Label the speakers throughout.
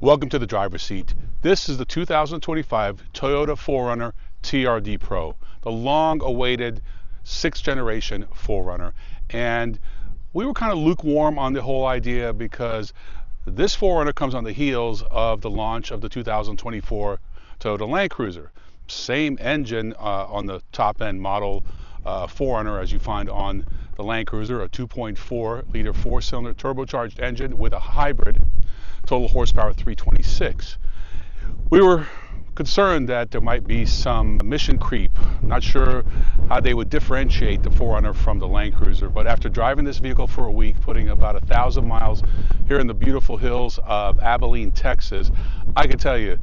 Speaker 1: Welcome to the driver's seat. This is the 2025 Toyota 4Runner TRD Pro, the long-awaited 6th generation 4Runner. And we were kind of lukewarm on the whole idea because this 4Runner comes on the heels of the launch of the 2024 Toyota Land Cruiser. Same engine on the top-end model 4Runner as you find on the Land Cruiser, a 2.4-liter 4-cylinder turbocharged engine with a hybrid total horsepower 326. We were concerned that there might be some emission creep. Not sure how they would differentiate the 4Runner from the Land Cruiser, but after driving this vehicle for a week, putting about 1,000 miles here in the beautiful hills of Abilene, Texas, I can tell you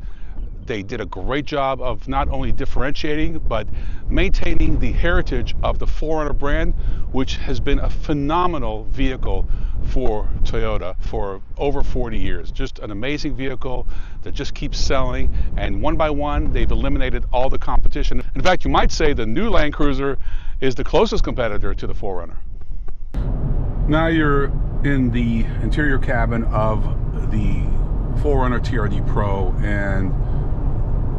Speaker 1: they did a great job of not only differentiating but maintaining the heritage of the 4Runner brand, which has been a phenomenal vehicle for Toyota for over 40 years. Just an amazing vehicle that just keeps selling, and one by one they've eliminated all the competition. In fact, you might say the new Land Cruiser is the closest competitor to the 4Runner. Now you're in the interior cabin of the 4Runner TRD Pro, and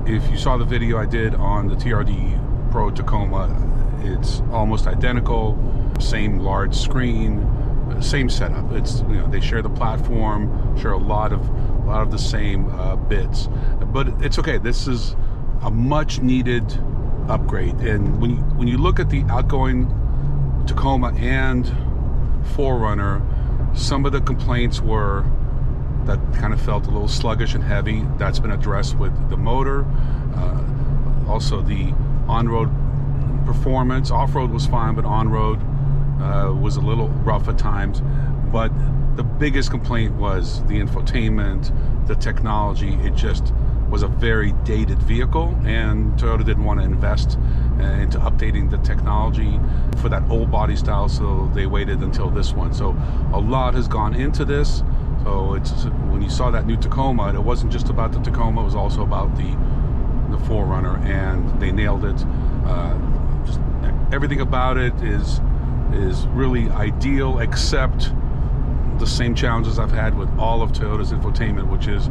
Speaker 1: if you saw the video I did on the TRD Pro Tacoma, it's almost identical, same large screen, same setup. It's, you know, they share the platform, share a lot of the same bits, but it's okay. This is a much needed upgrade. And when you look at the outgoing Tacoma and 4Runner, some of the complaints were that kind of felt a little sluggish and heavy. That's been addressed with the motor. Also the on-road performance. Off-road was fine, but on-road was a little rough at times. But the biggest complaint was the infotainment, the technology. It just was a very dated vehicle, and Toyota didn't want to invest into updating the technology for that old body style, so they waited until this one. So a lot has gone into this. So it's, when you saw that new Tacoma, it wasn't just about the Tacoma, it was also about the 4Runner, and they nailed it. Just everything about it is really ideal, except the same challenges I've had with all of Toyota's infotainment, which is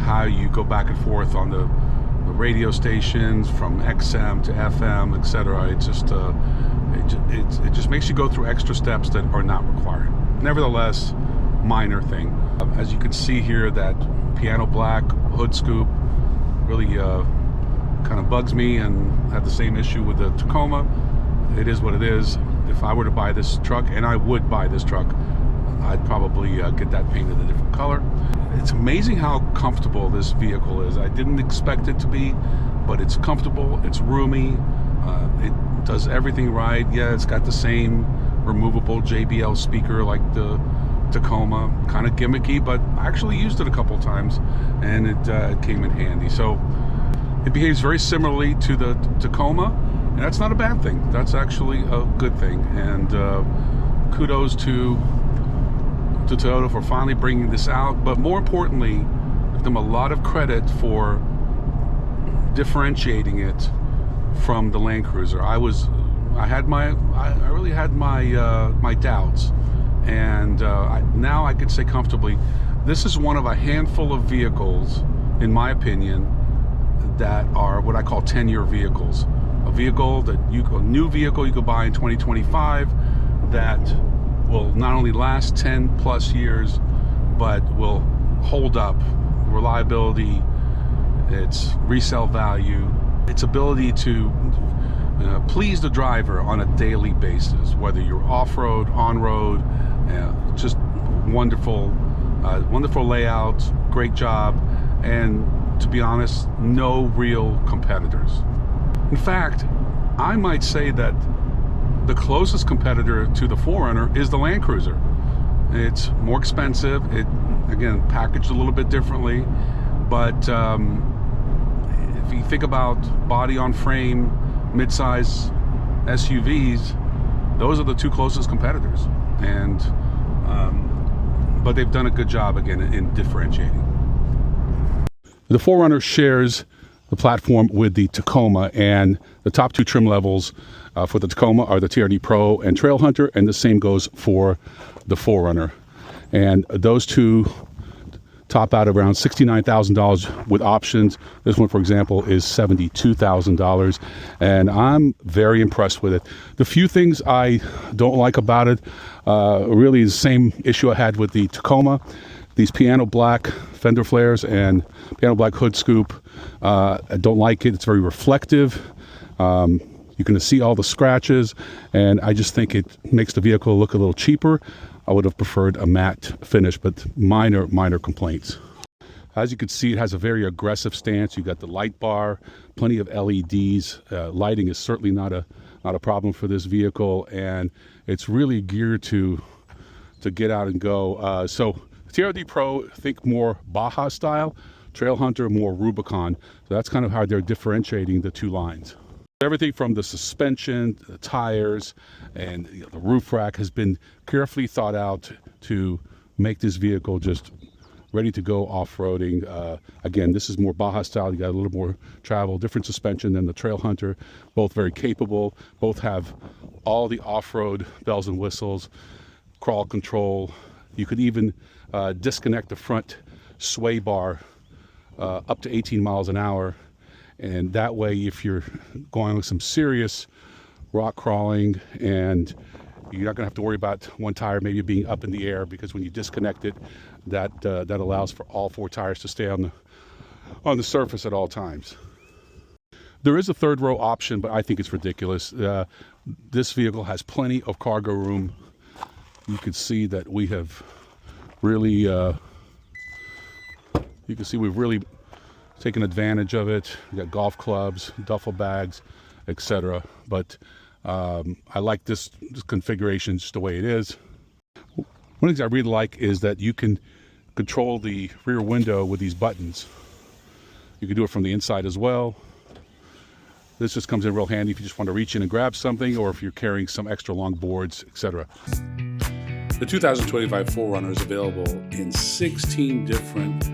Speaker 1: how you go back and forth on the radio stations from XM to FM, etc. It just makes you go through extra steps that are not required. Nevertheless, minor thing. As you can see here, that piano black hood scoop really kind of bugs me, and had the same issue with the Tacoma. It is what it is. If I were to buy this truck, and I would buy this truck, I'd probably get that painted a different color. It's amazing how comfortable this vehicle is. I didn't expect it to be, but it's comfortable, it's roomy, it does everything right. Yeah, it's got the same removable JBL speaker like the Tacoma, kind of gimmicky, but I actually used it a couple times, and it came in handy. So it behaves very similarly to the Tacoma, and that's not a bad thing. That's actually a good thing. And kudos to Toyota for finally bringing this out, but more importantly, give them a lot of credit for differentiating it from the Land Cruiser. I really had my doubts. And now I could say comfortably, this is one of a handful of vehicles, in my opinion, that are what I call 10-year vehicles. A vehicle that a new vehicle you could buy in 2025 that will not only last 10 plus years, but will hold up. Reliability, its resale value, its ability to please the driver on a daily basis, whether you're off-road, on-road. Just wonderful layout, great job, and to be honest, no real competitors. In fact, I might say that the closest competitor to the 4Runner is the Land Cruiser. It's more expensive, it again packaged a little bit differently, but if you think about body on frame, mid-size SUVs, those are the two closest competitors. And but they've done a good job again in differentiating. The 4Runner shares the platform with the Tacoma, and the top two trim levels for the Tacoma are the TRD Pro and Trail Hunter, and the same goes for the 4Runner. And those two top out around $69,000 with options. This one, for example, is $72,000, and I'm very impressed with it. The few things I don't like about it really is the same issue I had with the Tacoma. These piano black fender flares and piano black hood scoop, I don't like it. It's very reflective. You can see all the scratches, and I just think it makes the vehicle look a little cheaper. I would have preferred a matte finish, but minor complaints. As you can see, it has a very aggressive stance. You got the light bar, plenty of LEDs. Lighting is certainly not a problem for this vehicle, and it's really geared to get out and go. So TRD Pro, think more Baja style, Trail Hunter more Rubicon. So that's kind of how they're differentiating the two lines. Everything from the suspension, the tires, and the roof rack has been carefully thought out to make this vehicle just ready to go off-roading. Again, this is more Baja style. You got a little more travel, different suspension than the Trail Hunter. Both very capable. Both have all the off-road bells and whistles, crawl control. You could even disconnect the front sway bar up to 18 miles an hour. And that way, if you're going with some serious rock crawling, and you're not going to have to worry about one tire maybe being up in the air, because when you disconnect it, that allows for all four tires to stay on the surface at all times. There is a third row option, but I think it's ridiculous. This vehicle has plenty of cargo room. You can see that we have really, we've really taken advantage of it. You got golf clubs, duffel bags, etc. But I like this configuration just the way it is. One of the things I really like is that you can control the rear window with these buttons. You can do it from the inside as well. This just comes in real handy if you just want to reach in and grab something, or if you're carrying some extra long boards, etc. The 2025 4Runner is available in 16 different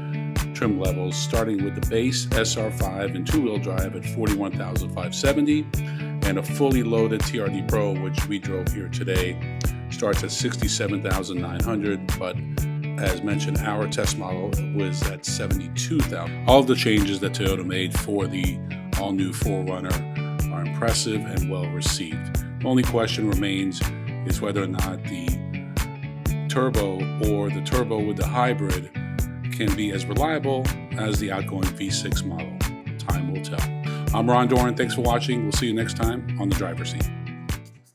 Speaker 1: trim levels, starting with the base SR5 and two-wheel drive at $41,570, and a fully loaded TRD Pro, which we drove here today, starts at $67,900, but as mentioned, our test model was at $72,000. All of the changes that Toyota made for the all-new 4Runner are impressive and well received. The only question remains is whether or not the turbo or the turbo with the hybrid can be as reliable as the outgoing V6 model. Time will tell. I'm Ron Doran. Thanks for watching. We'll see you next time on The Driver's Seat.